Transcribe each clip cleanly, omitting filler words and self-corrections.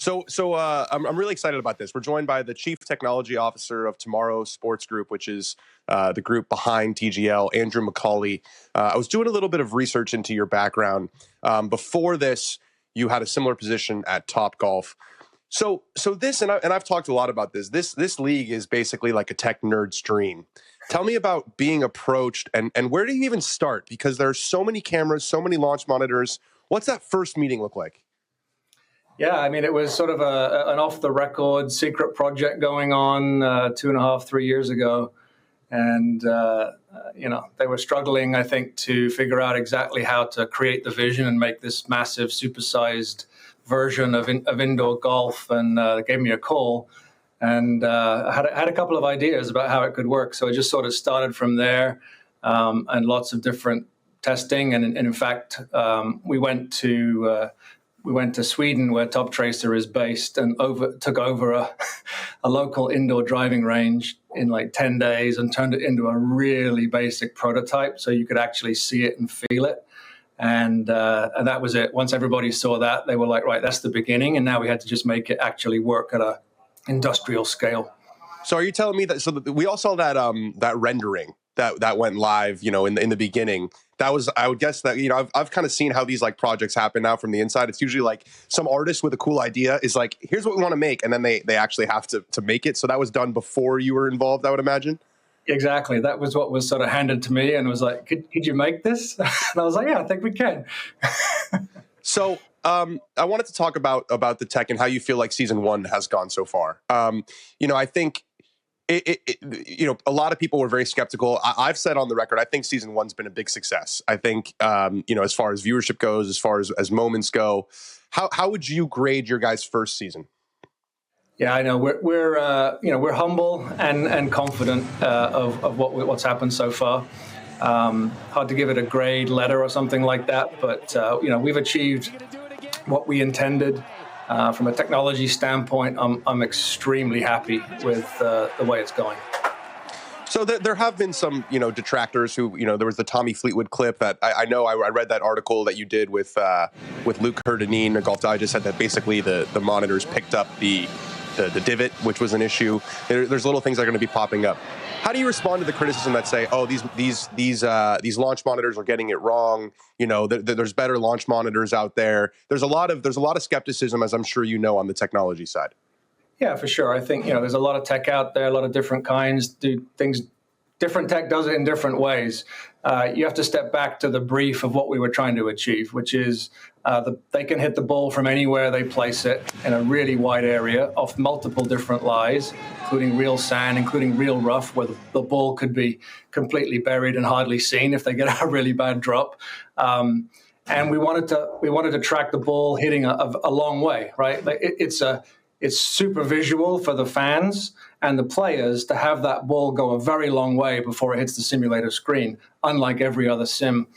I'm really excited about this. We're joined by the Chief Technology Officer of Tomorrow Sports Group, which is the group behind TGL, Andrew Macaulay. I was doing a little bit of research into your background. Before this, you had a similar position at Topgolf. So this, and I've talked a lot about this. This league is basically like a tech nerd's dream. Tell me about being approached and where do you even start? Because there are so many cameras, so many launch monitors. What's that first meeting look like? Yeah, I mean, it was sort of an off-the-record secret project going on 2.5, 3 years ago. And, they were struggling, I think, to figure out exactly how to create the vision and make this massive, supersized version of indoor golf. And they gave me a call and I had a couple of ideas about how it could work. So it just sort of started from there and lots of different testing. And in fact, we went to Sweden, where Top Tracer is based, and took over a local indoor driving range in like 10 days and turned it into a really basic prototype so you could actually see it and feel it. And that was it. Once everybody saw that, they were like, right, that's the beginning. And now we had to just make it actually work at a industrial scale. So are you telling me that, we all saw that rendering that went live, in the beginning. That was, I would guess that, I've kind of seen how these like projects happen now from the inside. It's usually like some artist with a cool idea is like, here's what we want to make. And then they actually have to make it. So that was done before you were involved, I would imagine. Exactly. That was what was sort of handed to me and was like, could you make this? And I was like, yeah, I think we can. So I wanted to talk about the tech and how you feel like season one has gone so far. I think a lot of people were very skeptical. I've said on the record, I think season one's been a big success. I think, as far as viewership goes, as far as moments go, how would you grade your guys' first season? Yeah, I know we're humble and confident of what's happened so far. Hard to give it a grade letter or something like that, but we've achieved what we intended. From a technology standpoint, I'm extremely happy with the way it's going. So there have been some, detractors who, there was the Tommy Fleetwood clip that I know I read that article that you did with Luke Herdanine. Golf Digest said that basically the monitors picked up the divot, which was an issue. There's little things that are going to be popping up. How do you respond to the criticism that say, oh, these launch monitors are getting it wrong? There's better launch monitors out there. There's a lot of skepticism, as I'm sure you know, on the technology side. Yeah, for sure. I think there's a lot of tech out there, a lot of different kinds do things. Different tech does it in different ways. You have to step back to the brief of what we were trying to achieve, which is they can hit the ball from anywhere they place it in a really wide area off multiple different lies, including real sand, including real rough, where the ball could be completely buried and hardly seen if they get a really bad drop. And we wanted to track the ball hitting a long way, right? It's super visual for the fans and the players to have that ball go a very long way before it hits the simulator screen, unlike every other sim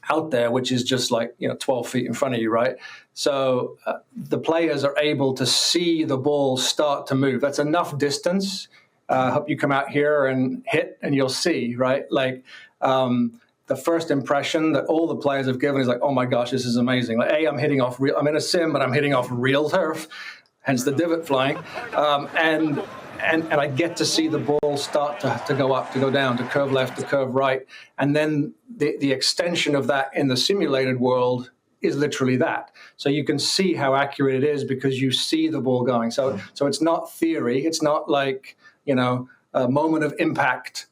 out there, which is just like 12 feet in front of you, right? So the players are able to see the ball start to move. That's enough distance. I hope you come out here and hit, and you'll see, right? Like the first impression that all the players have given is like, oh my gosh, this is amazing. Like, I'm hitting off real. I'm in a sim, but I'm hitting off real turf. Hence the divot flying, and I get to see the ball start to go up, to go down, to curve left, to curve right, and then the extension of that in the simulated world is literally that. So you can see how accurate it is because you see the ball going. So it's not theory. It's not like a moment of impact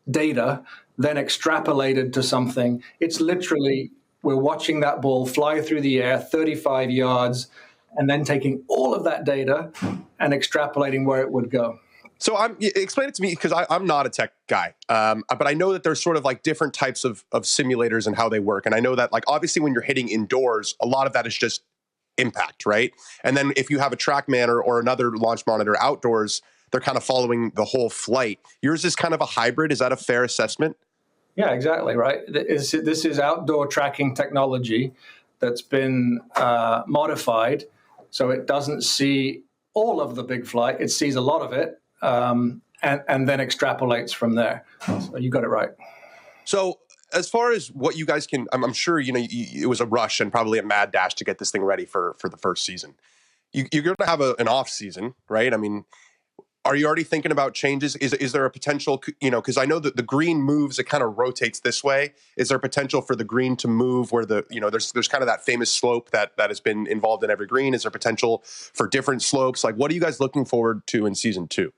data then extrapolated to something. It's literally we're watching that ball fly through the air 35 yards. And then taking all of that data and extrapolating where it would go. So explain it to me, because I'm not a tech guy, but I know that there's sort of like different types of simulators and how they work. And I know that like obviously when you're hitting indoors, a lot of that is just impact, right? And then if you have a TrackMan or another launch monitor outdoors, they're kind of following the whole flight. Yours is kind of a hybrid. Is that a fair assessment? Yeah, exactly, right. This is outdoor tracking technology that's been modified. So it doesn't see all of the big flight. It sees a lot of it and then extrapolates from there. So you got it right. So as far as what you guys can, I'm sure, it was a rush and probably a mad dash to get this thing ready for the first season. you're going to have an off season, right? I mean, are you already thinking about changes? Is there a potential, because I know that the green moves, it kind of rotates this way. Is there potential for the green to move where there's kind of that famous slope that has been involved in every green? Is there potential for different slopes? Like, what are you guys looking forward to in season 2?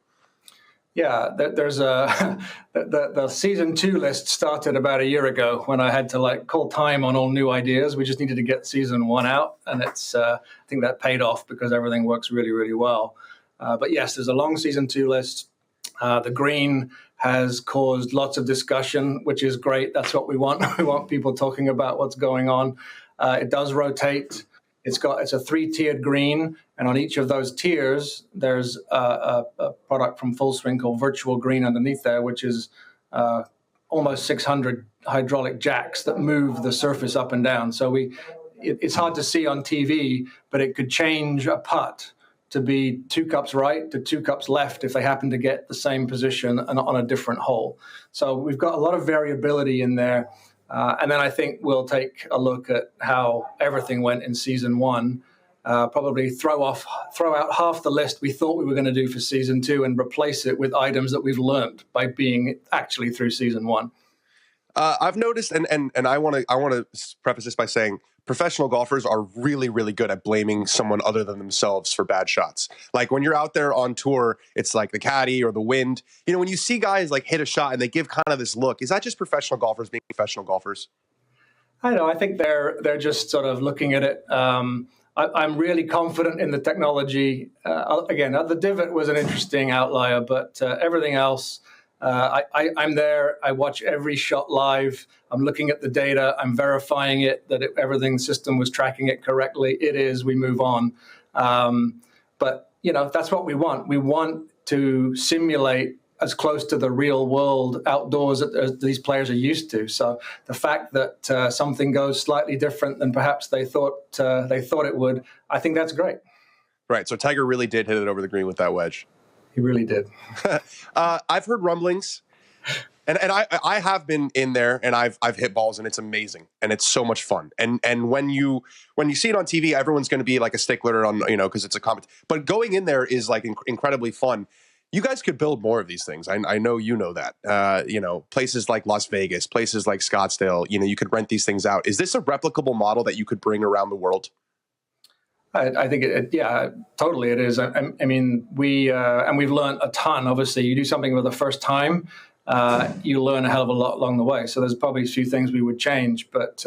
Yeah, there's the season 2 list started about a year ago when I had to call time on all new ideas. We just needed to get season 1 out, and I think that paid off because everything works really, really well. But yes, there's a long season 2 list. The green has caused lots of discussion, which is great. That's what we want. We want people talking about what's going on. It does rotate. It's a 3-tiered green, and on each of those tiers, there's a product from Full Swing called Virtual Green underneath there, which is almost 600 hydraulic jacks that move the surface up and down. So it's hard to see on TV, but it could change a putt to be 2 cups right to 2 cups left if they happen to get the same position on a different hole. So we've got a lot of variability in there. And then I think we'll take a look at how everything went in season 1, probably throw out half the list we thought we were going to do for season 2 and replace it with items that we've learned by being actually through season 1. I've noticed, and I want to preface this by saying professional golfers are really, really good at blaming someone other than themselves for bad shots. Like when you're out there on tour, it's like the caddy or the wind. When you see guys hit a shot and they give kind of this look, is that just professional golfers being professional golfers? I know. I think they're just sort of looking at it. I'm really confident in the technology. Again, the divot was an interesting outlier, but everything else, I'm there. I watch every shot live. I'm looking at the data. I'm verifying it, that everything system was tracking it correctly. It is. We move on. But, that's what we want. We want to simulate as close to the real world outdoors as these players are used to. So the fact that something goes slightly different than perhaps they thought it would, I think that's great. Right. So Tiger really did hit it over the green with that wedge. He really did. I've heard rumblings, and I have been in there, and I've hit balls, and it's amazing, and it's so much fun. And when you see it on TV, everyone's going to be like a stickler on because it's a comment. But going in there is incredibly fun. You guys could build more of these things. I know that. Places like Las Vegas, places like Scottsdale. You could rent these things out. Is this a replicable model that you could bring around the world? I think totally it is. I mean, we've learned a ton. Obviously, you do something for the first time, you learn a hell of a lot along the way. So there's probably a few things we would change, but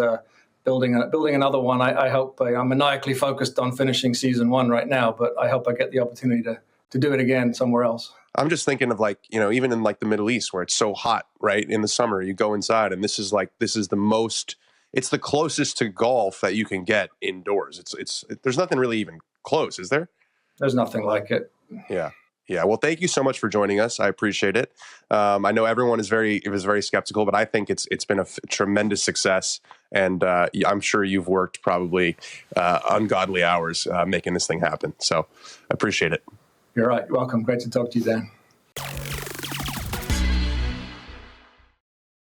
building another one, I hope. I'm maniacally focused on finishing season 1 right now, but I hope I get the opportunity to do it again somewhere else. I'm just thinking of even in the Middle East where it's so hot, right? In the summer, you go inside, and this is the most. It's the closest to golf that you can get indoors. There's nothing really even close, is there? There's nothing like it. Yeah. Well, thank you so much for joining us. I appreciate it. I know everyone is very skeptical, but I think it's been a tremendous success, and I'm sure you've worked probably ungodly hours making this thing happen. So I appreciate it. You're right. Welcome. Great to talk to you, Dan.